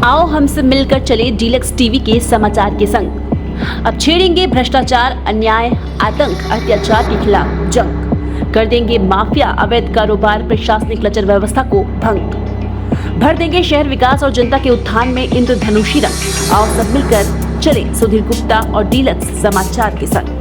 आओ हमसे मिलकर चले डीलक्स टीवी के समाचार के संग। अब छेड़ेंगे भ्रष्टाचार, अन्याय, आतंक, अत्याचार के खिलाफ जंग। कर देंगे माफिया, अवैध कारोबार, प्रशासनिक लचर व्यवस्था को भंग। भर देंगे शहर विकास और जनता के उत्थान में इंद्रधनुषी रंग। आओ सब मिलकर चले सुधीर गुप्ता और डीलक्स समाचार के संग।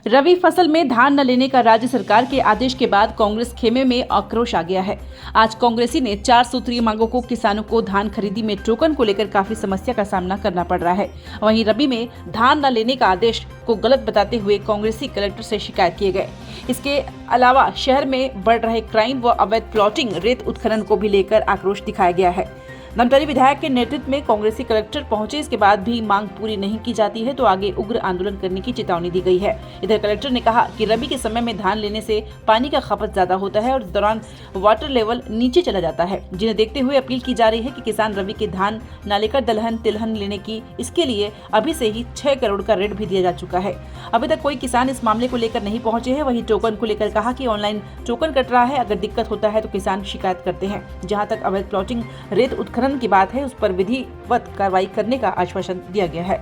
रबी फसल में धान न लेने का राज्य सरकार के आदेश के बाद कांग्रेस खेमे में आक्रोश आ गया है। आज कांग्रेसी ने 4 सूत्रीय मांगों को किसानों को धान खरीदी में टोकन को लेकर काफी समस्या का सामना करना पड़ रहा है। वहीं रबी में धान न लेने का आदेश को गलत बताते हुए कांग्रेसी कलेक्टर से शिकायत किए गए। इसके अलावा शहर में बढ़ रहे क्राइम व अवैध प्लॉटिंग, रेत उत्खनन को भी लेकर आक्रोश दिखाया गया है। धमतरी विधायक के नेतृत्व में कांग्रेसी कलेक्टर पहुंचे, इसके बाद भी मांग पूरी नहीं की जाती है तो आगे उग्र आंदोलन करने की चेतावनी दी गई है। इधर कलेक्टर ने कहा कि रबी के समय में धान लेने से पानी का खपत ज्यादा होता है और इस दौरान वाटर लेवल नीचे चला जाता है, जिन्हें देखते हुए अपील की जा रही है कि किसान रबी के धान न लेकर दलहन तिलहन लेने की, इसके लिए अभी से ही 6 करोड़ का ऋण भी दिया जा चुका है। अभी तक कोई किसान इस मामले को लेकर नहीं पहुंचे हैं। वहीं टोकन को लेकर कहा कि ऑनलाइन टोकन कट रहा है, अगर दिक्कत होता है तो किसान शिकायत करते हैं। जहां तक अवैध प्लॉटिंग, रेत उत्खनन की बात है, उस पर विधिवत कार्रवाई करने का आश्वासन दिया गया है।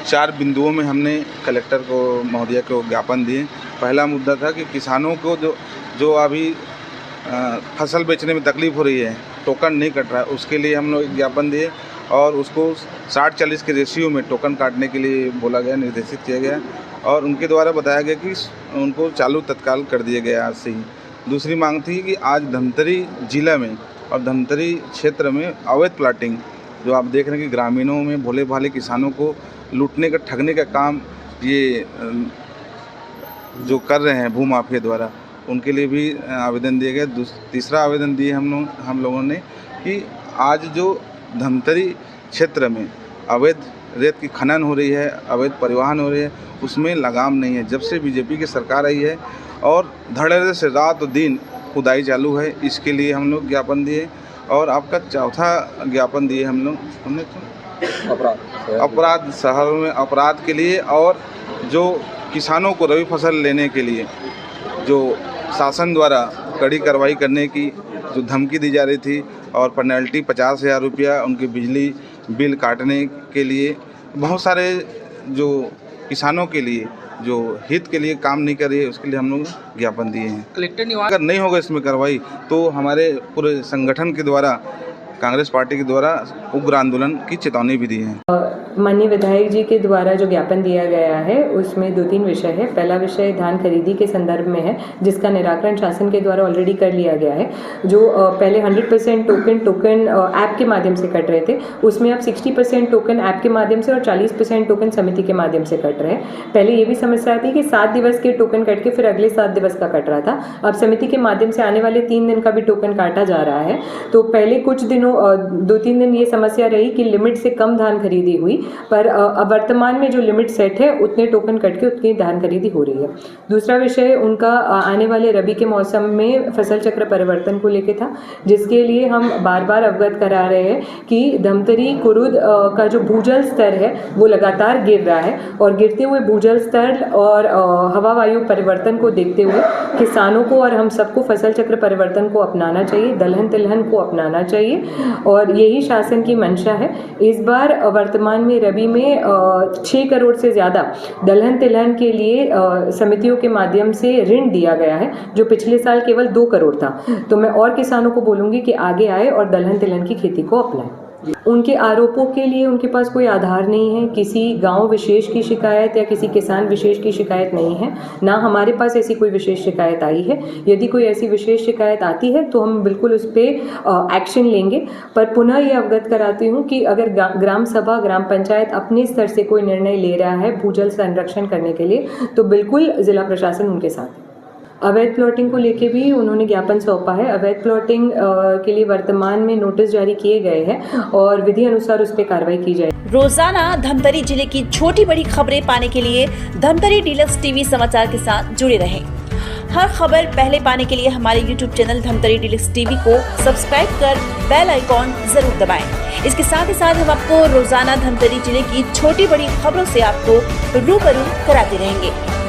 4 बिंदुओं में हमने कलेक्टर को महोदया को ज्ञापन दिए। पहला मुद्दा था कि किसानों को जो अभी फसल बेचने में तकलीफ हो रही है, टोकन नहीं कट रहा है, उसके लिए हम लोग एक ज्ञापन दिए और उसको 60-40 के रेशियो में टोकन काटने के लिए बोला गया, निर्देशित किया गया और उनके द्वारा बताया गया कि उनको चालू तत्काल कर दिया गया आज से ही। दूसरी मांग थी कि आज धमतरी जिला में और धमतरी क्षेत्र में अवैध प्लाटिंग, जो आप देख रहे हैं कि ग्रामीणों में भोले भाले किसानों को लूटने का, ठगने का काम ये जो कर रहे हैं भूमाफिया द्वारा, उनके लिए भी आवेदन दिया गया। तीसरा आवेदन दिए हम लोगों ने कि आज जो धमतरी क्षेत्र में अवैध रेत की खनन हो रही है, अवैध परिवहन हो रही है, उसमें लगाम नहीं है। जब से बीजेपी की सरकार आई है और धड़ल्ले से रात और दिन खुदाई चालू है, इसके लिए हम लोग ज्ञापन दिए। और आपका चौथा ज्ञापन दिए हमने अपराध, शहरों में अपराध के लिए और जो किसानों को रबी फसल लेने के लिए जो शासन द्वारा कड़ी कार्रवाई करने की जो धमकी दी जा रही थी और पेनल्टी 50,000 रुपया, उनके बिजली बिल काटने के लिए, बहुत सारे जो किसानों के लिए जो हित के लिए काम नहीं कर रही है, उसके लिए हम लोग ज्ञापन दिए हैं। कलेक्टर ने अगर नहीं होगा इसमें कार्रवाई तो हमारे पूरे संगठन के द्वारा, कांग्रेस पार्टी के द्वारा उग्र आंदोलन की चेतावनी भी दी है। माननीय विधायक जी के द्वारा जो ज्ञापन दिया गया है उसमें 2-3 विषय है। पहला विषय धान खरीदी के संदर्भ में है, जिसका निराकरण शासन के द्वारा ऑलरेडी कर लिया गया है। जो पहले 100% टोकन ऐप के माध्यम से कट रहे थे, उसमें अब 60% टोकन ऐप के माध्यम से और 40% टोकन समिति के माध्यम से कट रहे हैं। पहले ये भी समस्या थी कि 7 दिवस के टोकन कट के फिर अगले 7 दिवस का कट रहा था। अब समिति के माध्यम से आने वाले 3 दिन का भी टोकन काटा जा रहा है। तो पहले कुछ दिनों 2-3 दिन ये समस्या रही कि लिमिट से कम धान खरीदी हुई, पर अब वर्तमान में जो लिमिट सेट है उतने टोकन कट के उतनी धान खरीदी हो रही है। दूसरा विषय उनका आने वाले रबी के मौसम में फसल चक्र परिवर्तन को लेकर था, जिसके लिए हम बार बार अवगत करा रहे हैं कि धमतरी कुरुद का जो भूजल स्तर है वो लगातार गिर रहा है और गिरते हुए भूजल स्तर और हवा वायु परिवर्तन को देखते हुए किसानों को और हम सबको फसल चक्र परिवर्तन को अपनाना चाहिए, दलहन तिलहन को अपनाना चाहिए और यही शासन की मंशा है। इस बार वर्तमान में रबी में 6 करोड़ से ज़्यादा दलहन तिलहन के लिए समितियों के माध्यम से ऋण दिया गया है, जो पिछले साल केवल 2 करोड़ था। तो मैं और किसानों को बोलूँगी कि आगे आए और दलहन तिलहन की खेती को अपनाएं। उनके आरोपों के लिए उनके पास कोई आधार नहीं है, किसी गांव विशेष की शिकायत या किसी किसान विशेष की शिकायत नहीं है, ना हमारे पास ऐसी कोई विशेष शिकायत आई है। यदि कोई ऐसी विशेष शिकायत आती है तो हम बिल्कुल उस पर एक्शन लेंगे। पर पुनः ये अवगत कराती हूँ कि अगर ग्राम सभा, ग्राम पंचायत अपने स्तर से कोई निर्णय ले रहा है भूजल संरक्षण करने के लिए, तो बिल्कुल जिला प्रशासन उनके साथ है। अवैध प्लॉटिंग को लेके भी उन्होंने ज्ञापन सौंपा है। अवैध प्लॉटिंग के लिए वर्तमान में नोटिस जारी किए गए हैं और विधि अनुसार उस पर कार्रवाई की जाए। रोजाना धमतरी जिले की छोटी बड़ी खबरें पाने के लिए धमतरी डीलक्स टीवी समाचार के साथ जुड़े रहें। हर खबर पहले पाने के लिए हमारे YouTube channel Dhamtari deluxe TV को सब्सक्राइब कर बेल आइकॉन जरूर दबाएं। इसके साथ ही साथ हम आपको रोजाना धमतरी जिले की छोटी बड़ी खबरों से आपको रूबरू कराते रहेंगे।